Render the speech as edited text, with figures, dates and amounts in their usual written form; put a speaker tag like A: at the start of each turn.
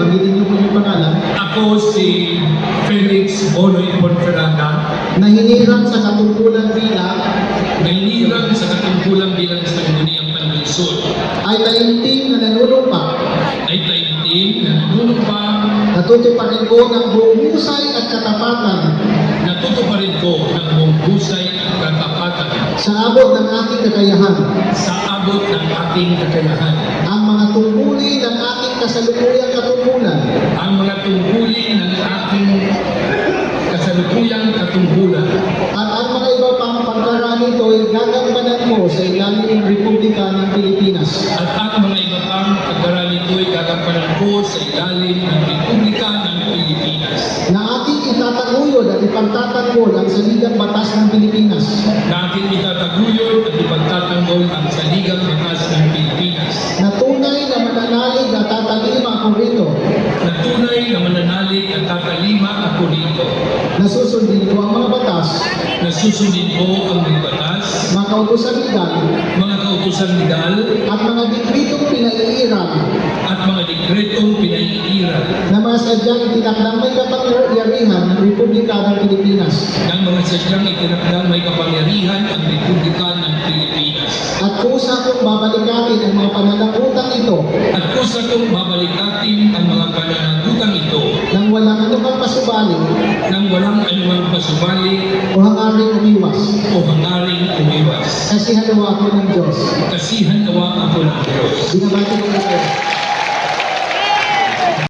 A: banggitin niyo po yung pangalan,
B: Ako si Felix Bonoy Ponferrada,
A: na hinirang sa katungkulan bilang
B: nainirang sa katungkulan bilang Sangguniang Panlungsod,
A: ay taimtim na nanunumpa,
B: ay taimtim na nanunumpa,
A: natutuparin ko ng buong husay at katapatan
B: natutuparin ko ng buong husay at katapatan
A: sa abot ng aking kakayahan,
B: sa abot ng aking kakayahan.
A: ang mga tungkulin ng aking kasalukuyang katungkulan
B: Ang mga tungkulin ng aking kasalukuyang katungkulan
A: at ang mga iba pang pagkaraan ito ay gagampanan mo sa ilalim ng Republika ng Pilipinas,
B: at ang mga iba pang pagkaraan nito'y gagampanan ko sa ilalim ng Republika ng Pilipinas,
A: na aking itataguyod at ipagtatanggol ang saligang batas ng Pilipinas,
B: na aking itataguyod at ipagtatanggol ang saligang batas ng Pilipinas,
A: na tunay na mananalig at tatalima ako rito,
B: na tunay na mananalig at tatalima ako rito,
A: na susundin ko ang mga batas,
B: na susundin ko ang mga batas,
A: mga kautusan legal,
B: mga kautusan legal,
A: at mga dekretong pinaiiral
B: at mga dekretong pinaiiral
A: na mga sadyang itinakdang may kapangyarihan ng Republika ng Pilipinas,
B: ng mga sadyang itinakdang may kapangyarihan ang Republika ng Pilipinas.
A: at kusa kong babalikatin ang mga pananagutan ito
B: At kusa kong babalikatin ang mga pananagutan ito
A: nang walang anumang pasubali
B: nang walang anumang pasubali
A: o hangaring umiwas.
B: o hangaring umiwas.
A: Kasi halawa ako ng Diyos.
B: Kasihan nawa ako ng Diyos.
A: Binabati ko kayo.